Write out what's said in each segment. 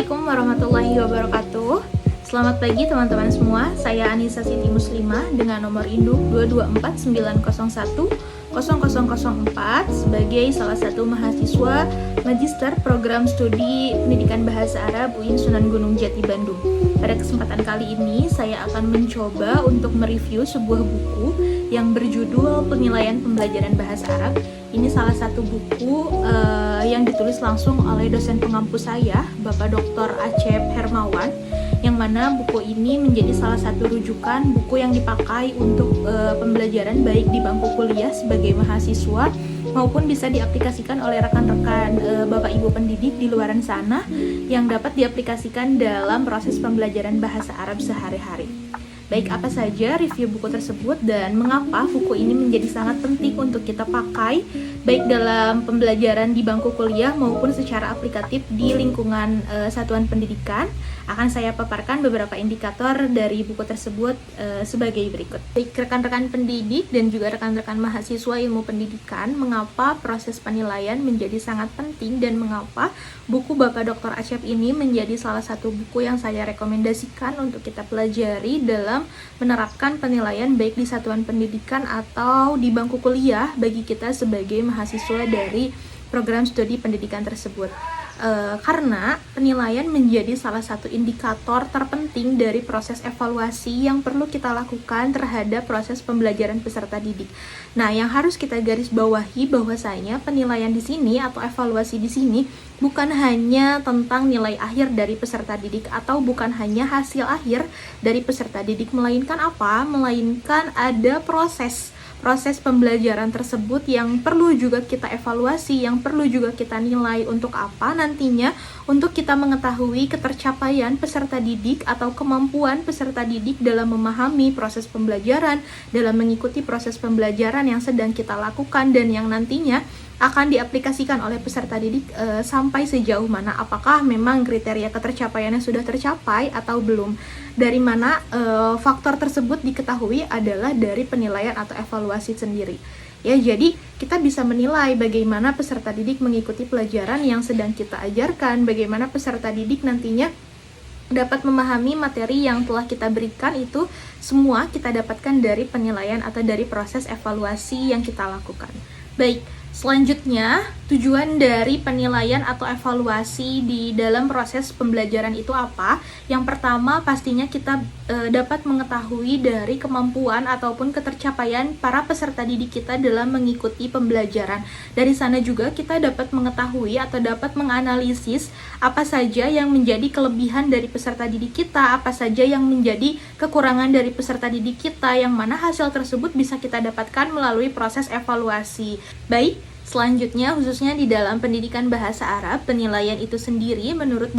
Assalamualaikum warahmatullahi wabarakatuh. Selamat pagi teman-teman semua. Saya Anissa Siti Muslimah dengan nomor induk 22490100004 sebagai salah satu mahasiswa Magister Program Studi Pendidikan Bahasa Arab UIN Sunan Gunung Jati Bandung. Pada kesempatan kali ini saya akan mencoba untuk mereview sebuah buku yang berjudul Penilaian Pembelajaran Bahasa Arab. Ini salah satu buku yang ditulis langsung oleh dosen pengampu saya, Bapak Dr. Acep Hermawan, yang mana buku ini menjadi salah satu rujukan buku yang dipakai untuk pembelajaran baik di bangku kuliah sebagai mahasiswa maupun bisa diaplikasikan oleh rekan-rekan Bapak Ibu pendidik di luaran sana yang dapat diaplikasikan dalam proses pembelajaran bahasa Arab sehari-hari. Baik, apa saja review buku tersebut dan mengapa buku ini menjadi sangat penting untuk kita pakai baik dalam pembelajaran di bangku kuliah maupun secara aplikatif di lingkungan satuan pendidikan. Akan saya paparkan beberapa indikator dari buku tersebut sebagai berikut. Baik rekan-rekan pendidik dan juga rekan-rekan mahasiswa ilmu pendidikan, mengapa proses penilaian menjadi sangat penting dan mengapa buku Bapak Dr. Acep ini menjadi salah satu buku yang saya rekomendasikan untuk kita pelajari dalam menerapkan penilaian baik di satuan pendidikan atau di bangku kuliah bagi kita sebagai mahasiswa dari program studi pendidikan tersebut. Karena penilaian menjadi salah satu indikator terpenting dari proses evaluasi yang perlu kita lakukan terhadap proses pembelajaran peserta didik. Nah, yang harus kita garis bawahi bahwasanya penilaian di sini atau evaluasi di sini bukan hanya tentang nilai akhir dari peserta didik atau bukan hanya hasil akhir dari peserta didik, melainkan apa? Melainkan ada proses pembelajaran tersebut yang perlu juga kita evaluasi, yang perlu juga kita nilai untuk apa nantinya, untuk kita mengetahui ketercapaian peserta didik atau kemampuan peserta didik dalam memahami proses pembelajaran, dalam mengikuti proses pembelajaran yang sedang kita lakukan dan yang nantinya akan diaplikasikan oleh peserta didik sampai sejauh mana, apakah memang kriteria ketercapaiannya sudah tercapai atau belum. Dari mana faktor tersebut diketahui adalah dari penilaian atau evaluasi sendiri. Ya, jadi kita bisa menilai bagaimana peserta didik mengikuti pelajaran yang sedang kita ajarkan, bagaimana peserta didik nantinya dapat memahami materi yang telah kita berikan. Itu semua kita dapatkan dari penilaian atau dari proses evaluasi yang kita lakukan. Baik, selanjutnya, tujuan dari penilaian atau evaluasi di dalam proses pembelajaran itu apa? Yang pertama, pastinya kita dapat mengetahui dari kemampuan ataupun ketercapaian para peserta didik kita dalam mengikuti pembelajaran. Dari sana juga kita dapat mengetahui atau dapat menganalisis apa saja yang menjadi kelebihan dari peserta didik kita, apa saja yang menjadi kekurangan dari peserta didik kita, yang mana hasil tersebut bisa kita dapatkan melalui proses evaluasi. Baik, selanjutnya khususnya di dalam pendidikan bahasa Arab, penilaian itu sendiri menurut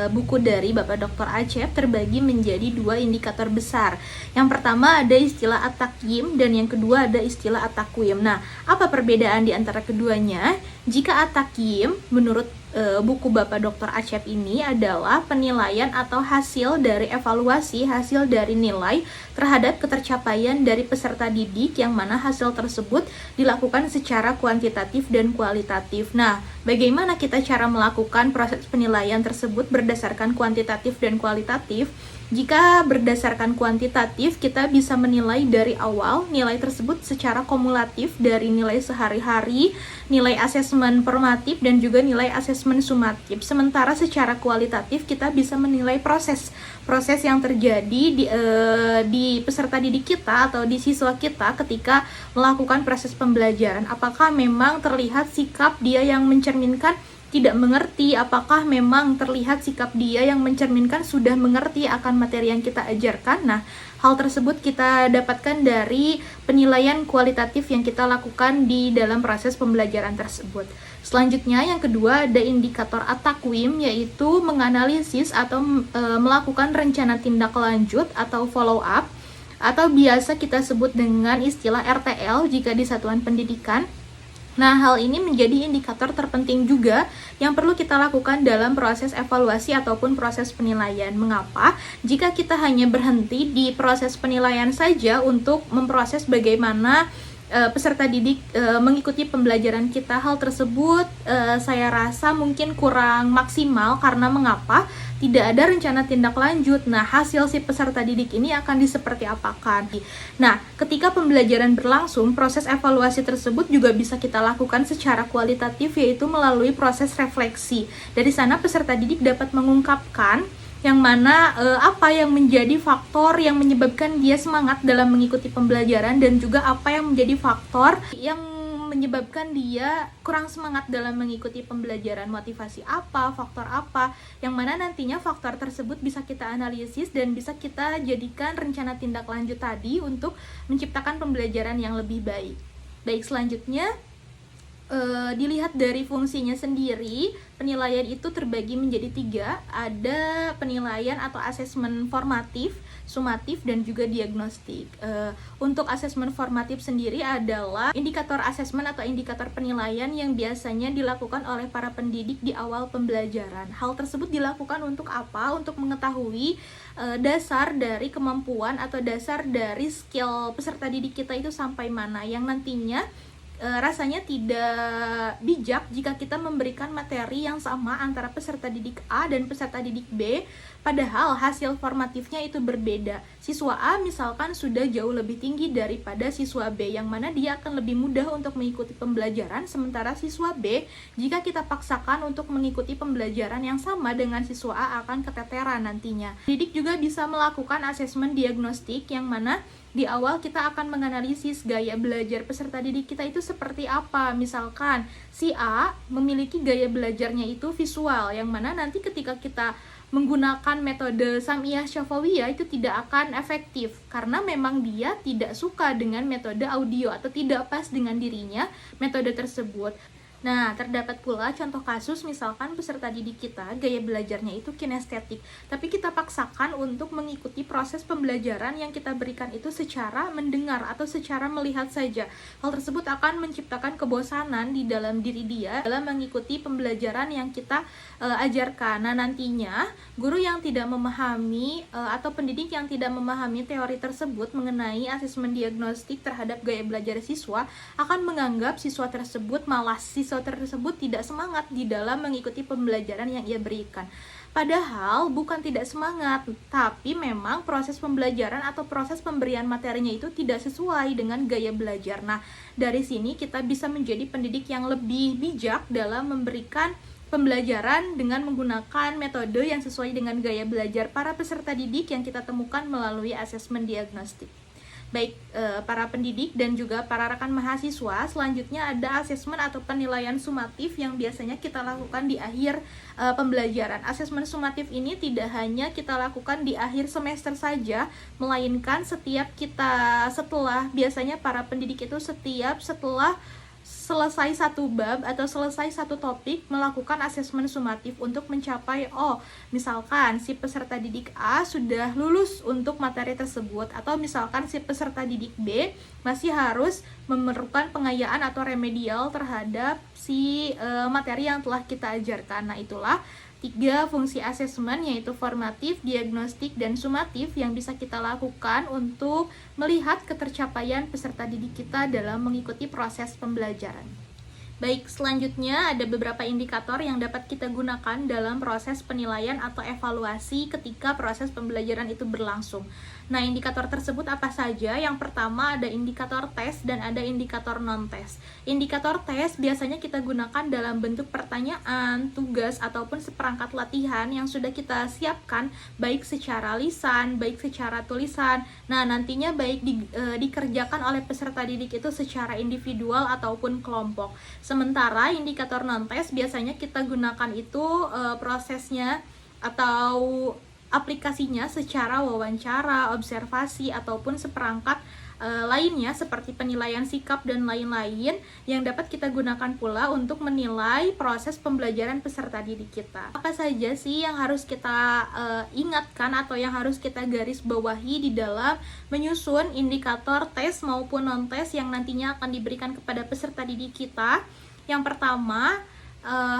buku dari Bapak Dr. Acep terbagi menjadi dua indikator besar. Yang pertama ada istilah at-taqyim dan yang kedua ada istilah at-taqwim. Nah, apa perbedaan di antara keduanya? Jika at-taqyim menurut buku Bapak Dr. Acep ini adalah penilaian atau hasil dari evaluasi, hasil dari nilai terhadap ketercapaian dari peserta didik yang mana hasil tersebut dilakukan secara kuantitatif dan kualitatif. Nah, bagaimana kita cara melakukan proses penilaian tersebut berdasarkan kuantitatif dan kualitatif? Jika berdasarkan kuantitatif, kita bisa menilai dari awal nilai tersebut secara kumulatif dari nilai sehari-hari, nilai asesmen formatif, dan juga nilai asesmen sumatif. Sementara secara kualitatif, kita bisa menilai proses yang terjadi di peserta didik kita atau di siswa kita ketika melakukan proses pembelajaran. Apakah memang terlihat sikap dia yang mencerminkan tidak mengerti, apakah memang terlihat sikap dia yang mencerminkan sudah mengerti akan materi yang kita ajarkan. Nah, hal tersebut kita dapatkan dari penilaian kualitatif yang kita lakukan di dalam proses pembelajaran tersebut. Selanjutnya, yang kedua ada indikator at-taqwim, yaitu menganalisis atau melakukan rencana tindak lanjut atau follow up, atau biasa kita sebut dengan istilah RTL jika di satuan pendidikan. Nah, hal ini menjadi indikator terpenting juga yang perlu kita lakukan dalam proses evaluasi ataupun proses penilaian. Mengapa? Jika kita hanya berhenti di proses penilaian saja untuk memproses bagaimana peserta didik mengikuti pembelajaran kita. Hal tersebut saya rasa mungkin kurang maksimal karena mengapa? Tidak ada rencana tindak lanjut. Nah, hasil si peserta didik ini akan diseperti apakan. Nah, ketika pembelajaran berlangsung, proses evaluasi tersebut juga bisa kita lakukan secara kualitatif, yaitu melalui proses refleksi. Dari sana peserta didik dapat mengungkapkan yang mana apa yang menjadi faktor yang menyebabkan dia semangat dalam mengikuti pembelajaran, dan juga apa yang menjadi faktor yang menyebabkan dia kurang semangat dalam mengikuti pembelajaran. Motivasi apa, faktor apa, yang mana nantinya faktor tersebut bisa kita analisis dan bisa kita jadikan rencana tindak lanjut tadi untuk menciptakan pembelajaran yang lebih baik. Baik, selanjutnya dilihat dari fungsinya sendiri. Penilaian itu terbagi menjadi 3. Ada penilaian atau asesmen formatif, sumatif, dan juga diagnostik. Untuk asesmen formatif sendiri adalah indikator asesmen atau indikator penilaian yang biasanya dilakukan oleh para pendidik di awal pembelajaran. Hal tersebut dilakukan untuk apa? Untuk mengetahui dasar dari kemampuan atau dasar dari skill peserta didik kita itu sampai mana, yang nantinya rasanya tidak bijak jika kita memberikan materi yang sama antara peserta didik A dan peserta didik B, padahal hasil formatifnya itu berbeda. Siswa A misalkan sudah jauh lebih tinggi daripada siswa B, yang mana dia akan lebih mudah untuk mengikuti pembelajaran, sementara siswa B, jika kita paksakan untuk mengikuti pembelajaran yang sama dengan siswa A, akan keteteran nantinya. Didik juga bisa melakukan asesmen diagnostik, yang mana di awal kita akan menganalisis gaya belajar peserta didik kita itu seperti apa. Misalkan si A memiliki gaya belajarnya itu visual, yang mana nanti ketika kita menggunakan metode Samiyah Syafawiyah itu tidak akan efektif karena memang dia tidak suka dengan metode audio atau tidak pas dengan dirinya metode tersebut. Nah, terdapat pula contoh kasus misalkan peserta didik kita gaya belajarnya itu kinestetik, tapi kita paksakan untuk mengikuti proses pembelajaran yang kita berikan itu secara mendengar atau secara melihat saja. Hal tersebut akan menciptakan kebosanan di dalam diri dia dalam mengikuti pembelajaran yang kita ajarkan. Nah, nantinya guru yang tidak memahami atau pendidik yang tidak memahami teori tersebut mengenai asesmen diagnostik terhadap gaya belajar siswa akan menganggap siswa tersebut malas, siswa tersebut tidak semangat di dalam mengikuti pembelajaran yang ia berikan. Padahal bukan tidak semangat, tapi memang proses pembelajaran atau proses pemberian materinya itu tidak sesuai dengan gaya belajar. Nah, dari sini kita bisa menjadi pendidik yang lebih bijak dalam memberikan pembelajaran dengan menggunakan metode yang sesuai dengan gaya belajar para peserta didik yang kita temukan melalui asesmen diagnostik. Baik para pendidik dan juga para rekan mahasiswa, selanjutnya ada asesmen atau penilaian sumatif yang biasanya kita lakukan di akhir pembelajaran. Asesmen sumatif ini tidak hanya kita lakukan di akhir semester saja, melainkan setelah biasanya para pendidik itu setelah selesai satu bab atau selesai satu topik melakukan asesmen sumatif untuk mencapai misalkan si peserta didik A sudah lulus untuk materi tersebut, atau misalkan si peserta didik B masih harus memerlukan pengayaan atau remedial terhadap si materi yang telah kita ajarkan. Nah, itulah 3 fungsi asesmen, yaitu formatif, diagnostik, dan sumatif yang bisa kita lakukan untuk melihat ketercapaian peserta didik kita dalam mengikuti proses pembelajaran. Baik, selanjutnya ada beberapa indikator yang dapat kita gunakan dalam proses penilaian atau evaluasi ketika proses pembelajaran itu berlangsung. Nah, indikator tersebut apa saja? Yang pertama ada indikator tes dan ada indikator non-tes. Indikator tes biasanya kita gunakan dalam bentuk pertanyaan, tugas, ataupun seperangkat latihan yang sudah kita siapkan baik secara lisan, baik secara tulisan. Nah, nantinya baik dikerjakan oleh peserta didik itu secara individual ataupun kelompok. Sementara indikator non-tes biasanya kita gunakan itu prosesnya atau aplikasinya secara wawancara, observasi, ataupun seperangkat lainnya seperti penilaian sikap dan lain-lain yang dapat kita gunakan pula untuk menilai proses pembelajaran peserta didik kita. Apa saja sih yang harus kita ingatkan atau yang harus kita garis bawahi di dalam menyusun indikator tes maupun non-tes yang nantinya akan diberikan kepada peserta didik kita? Yang pertama,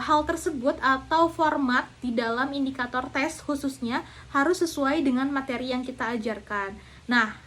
hal tersebut atau format di dalam indikator tes khususnya harus sesuai dengan materi yang kita ajarkan. Nah,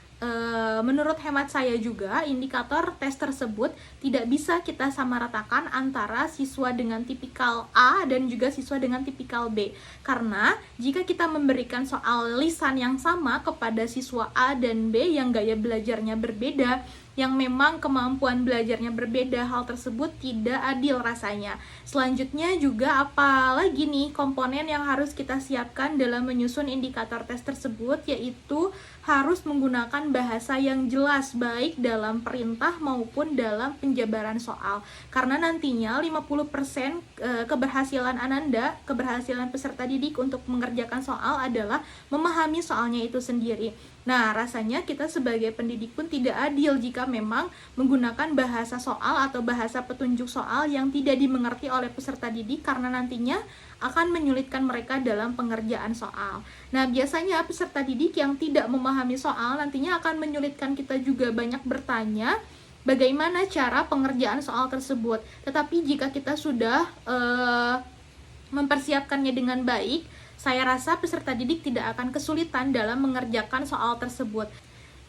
menurut hemat saya juga, indikator tes tersebut tidak bisa kita samaratakan antara siswa dengan tipikal A dan juga siswa dengan tipikal B. Karena jika kita memberikan soal lisan yang sama kepada siswa A dan B yang gaya belajarnya berbeda, yang memang kemampuan belajarnya berbeda, hal tersebut tidak adil rasanya. Selanjutnya juga apalagi nih komponen yang harus kita siapkan dalam menyusun indikator tes tersebut, yaitu harus menggunakan bahasa yang jelas baik dalam perintah maupun dalam penjabaran soal. Karena nantinya 50% keberhasilan Ananda, keberhasilan peserta didik untuk mengerjakan soal adalah memahami soalnya itu sendiri. Nah, rasanya kita sebagai pendidik pun tidak adil jika memang menggunakan bahasa soal atau bahasa petunjuk soal yang tidak dimengerti oleh peserta didik, karena nantinya akan menyulitkan mereka dalam pengerjaan soal. Nah, biasanya peserta didik yang tidak memahami soal nantinya akan menyulitkan kita juga banyak bertanya bagaimana cara pengerjaan soal tersebut. Tetapi jika kita sudah mempersiapkannya dengan baik, saya rasa peserta didik tidak akan kesulitan dalam mengerjakan soal tersebut.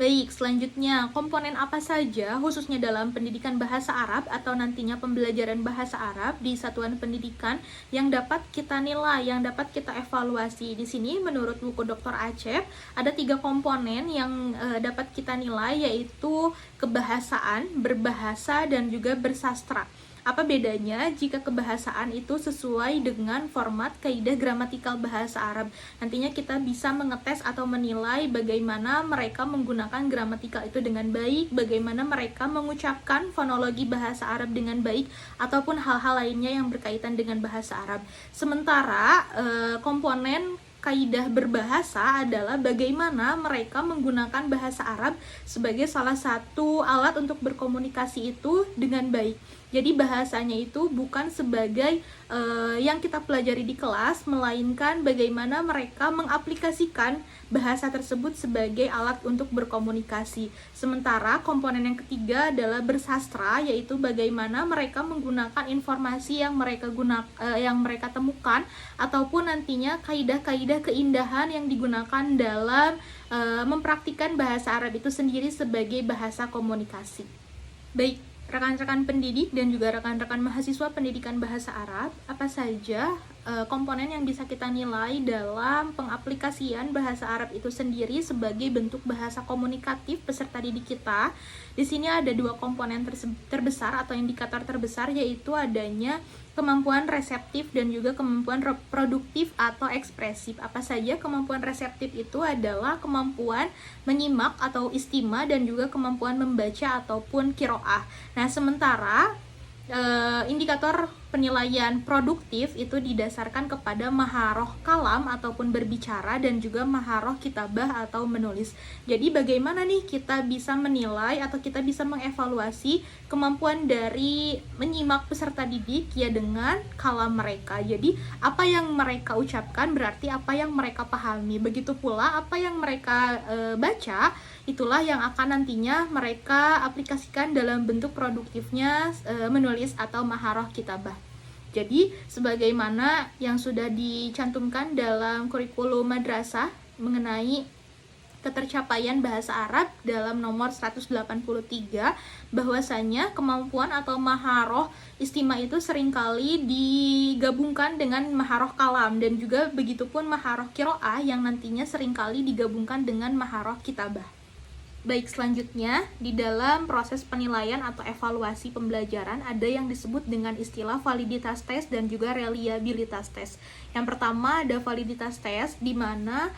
Baik, selanjutnya komponen apa saja khususnya dalam pendidikan bahasa Arab atau nantinya pembelajaran bahasa Arab di satuan pendidikan yang dapat kita nilai, yang dapat kita evaluasi. Di sini menurut buku Dr. Acep ada 3 komponen yang dapat kita nilai, yaitu kebahasaan, berbahasa, dan juga bersastra. Apa bedanya jika kebahasaan itu sesuai dengan format kaidah gramatikal bahasa Arab? Nantinya kita bisa mengetes atau menilai bagaimana mereka menggunakan gramatikal itu dengan baik, bagaimana mereka mengucapkan fonologi bahasa Arab dengan baik, ataupun hal-hal lainnya yang berkaitan dengan bahasa Arab. Sementara komponen kaidah berbahasa adalah bagaimana mereka menggunakan bahasa Arab sebagai salah satu alat untuk berkomunikasi itu dengan baik. Jadi bahasanya itu bukan sebagai yang kita pelajari di kelas, melainkan bagaimana mereka mengaplikasikan bahasa tersebut sebagai alat untuk berkomunikasi. Sementara komponen yang ketiga adalah bersastra, yaitu bagaimana mereka menggunakan informasi yang mereka temukan, ataupun nantinya kaidah-kaidah keindahan yang digunakan dalam mempraktikkan bahasa Arab itu sendiri sebagai bahasa komunikasi. Baik, rekan-rekan pendidik dan juga rekan-rekan mahasiswa pendidikan bahasa Arab, apa saja komponen yang bisa kita nilai dalam pengaplikasian bahasa Arab itu sendiri sebagai bentuk bahasa komunikatif peserta didik kita? Di sini ada 2 komponen terbesar atau indikator terbesar, yaitu adanya kemampuan reseptif dan juga kemampuan produktif atau ekspresif. Apa saja kemampuan reseptif itu adalah kemampuan menyimak atau istima dan juga kemampuan membaca ataupun qiraah. Nah, sementara indikator penilaian produktif itu didasarkan kepada maharoh kalam ataupun berbicara dan juga maharoh kitabah atau menulis. Jadi bagaimana nih kita bisa menilai atau kita bisa mengevaluasi kemampuan dari menyimak peserta didik ya dengan kalam mereka. Jadi apa yang mereka ucapkan berarti apa yang mereka pahami. Begitu pula apa yang mereka baca, itulah yang akan nantinya mereka aplikasikan dalam bentuk produktifnya menulis atau maharoh kitabah. Jadi sebagaimana yang sudah dicantumkan dalam kurikulum madrasah mengenai ketercapaian bahasa Arab dalam nomor 183, bahwasanya kemampuan atau maharoh istima itu seringkali digabungkan dengan maharoh kalam, dan juga begitupun maharoh qiraah yang nantinya seringkali digabungkan dengan maharoh kitabah. Baik, selanjutnya di dalam proses penilaian atau evaluasi pembelajaran ada yang disebut dengan istilah validitas tes dan juga reliabilitas tes. Yang pertama ada validitas tes, di mana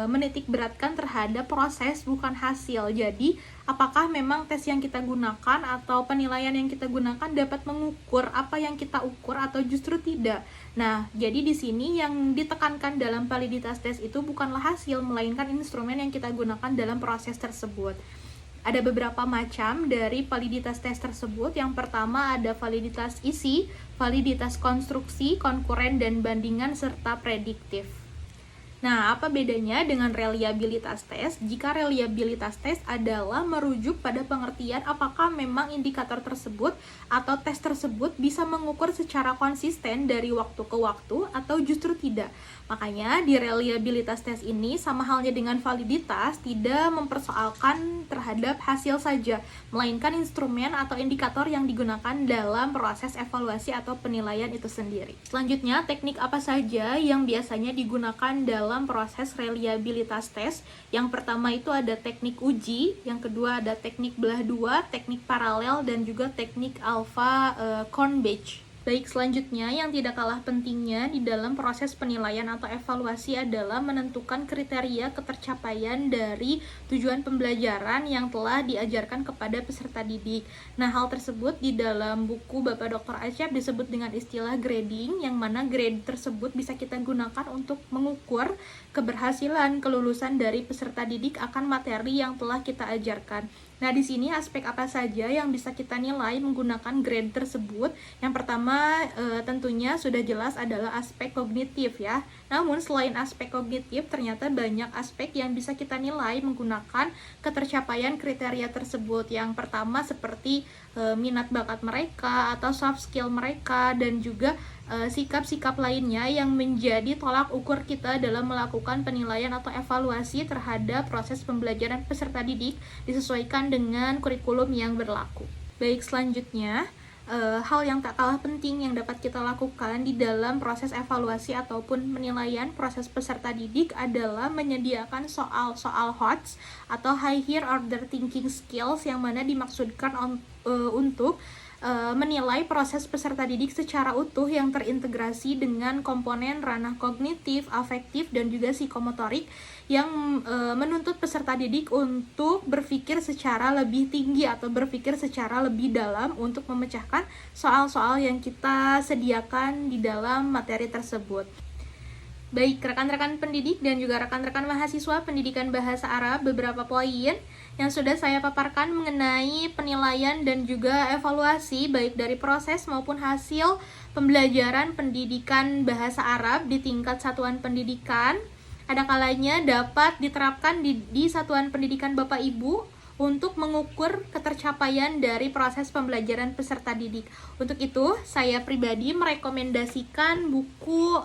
menitik beratkan terhadap proses bukan hasil. Jadi apakah memang tes yang kita gunakan atau penilaian yang kita gunakan dapat mengukur apa yang kita ukur atau justru tidak. Nah, jadi di sini yang ditekankan dalam validitas tes itu bukanlah hasil, melainkan instrumen yang kita gunakan dalam proses tersebut. Ada beberapa macam dari validitas tes tersebut. Yang pertama ada validitas isi, validitas konstruksi, konkuren, dan bandingan, serta prediktif. Nah, apa bedanya dengan reliabilitas tes? Jika reliabilitas tes adalah merujuk pada pengertian apakah memang indikator tersebut atau tes tersebut bisa mengukur secara konsisten dari waktu ke waktu atau justru tidak. Makanya di reliabilitas tes ini sama halnya dengan validitas tidak mempersoalkan terhadap hasil saja, melainkan instrumen atau indikator yang digunakan dalam proses evaluasi atau penilaian itu sendiri. Selanjutnya, teknik apa saja yang biasanya digunakan dalam proses reliabilitas tes? Yang pertama itu ada teknik uji, yang kedua ada teknik belah dua, teknik paralel, dan juga teknik alpha Kornbach. Baik, selanjutnya yang tidak kalah pentingnya di dalam proses penilaian atau evaluasi adalah menentukan kriteria ketercapaian dari tujuan pembelajaran yang telah diajarkan kepada peserta didik. Nah, hal tersebut di dalam buku Bapak Dr. Acep disebut dengan istilah grading, yang mana grade tersebut bisa kita gunakan untuk mengukur keberhasilan kelulusan dari peserta didik akan materi yang telah kita ajarkan. Nah, di sini aspek apa saja yang bisa kita nilai menggunakan grade tersebut? Yang pertama tentunya sudah jelas adalah aspek kognitif ya. Namun selain aspek kognitif, ternyata banyak aspek yang bisa kita nilai menggunakan ketercapaian kriteria tersebut. Yang pertama seperti minat bakat mereka atau soft skill mereka, dan juga sikap-sikap lainnya yang menjadi tolak ukur kita dalam melakukan penilaian atau evaluasi terhadap proses pembelajaran peserta didik disesuaikan dengan kurikulum yang berlaku. Baik, selanjutnya hal yang tak kalah penting yang dapat kita lakukan di dalam proses evaluasi ataupun penilaian proses peserta didik adalah menyediakan soal-soal HOTS atau Higher Order Thinking Skills, yang mana dimaksudkan untuk menilai proses peserta didik secara utuh yang terintegrasi dengan komponen ranah kognitif, afektif, dan juga psikomotorik yang menuntut peserta didik untuk berpikir secara lebih tinggi atau berpikir secara lebih dalam untuk memecahkan soal-soal yang kita sediakan di dalam materi tersebut. Baik, rekan-rekan pendidik dan juga rekan-rekan mahasiswa pendidikan bahasa Arab, beberapa poin yang sudah saya paparkan mengenai penilaian dan juga evaluasi baik dari proses maupun hasil pembelajaran pendidikan bahasa Arab di tingkat satuan pendidikan. Ada kalanya dapat diterapkan di satuan pendidikan Bapak Ibu untuk mengukur ketercapaian dari proses pembelajaran peserta didik. Untuk itu, saya pribadi merekomendasikan buku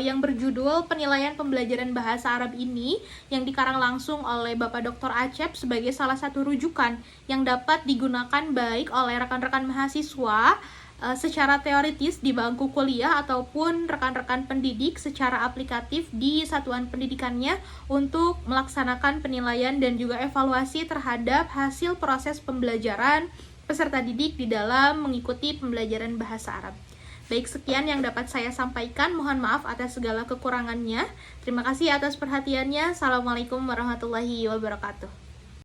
yang berjudul Penilaian Pembelajaran Bahasa Arab ini, yang dikarang langsung oleh Bapak Dr. Acep sebagai salah satu rujukan yang dapat digunakan baik oleh rekan-rekan mahasiswa secara teoritis di bangku kuliah ataupun rekan-rekan pendidik secara aplikatif di satuan pendidikannya untuk melaksanakan penilaian dan juga evaluasi terhadap hasil proses pembelajaran peserta didik di dalam mengikuti pembelajaran bahasa Arab. Baik, sekian yang dapat saya sampaikan. Mohon maaf atas segala kekurangannya. Terima kasih atas perhatiannya. Assalamualaikum warahmatullahi wabarakatuh.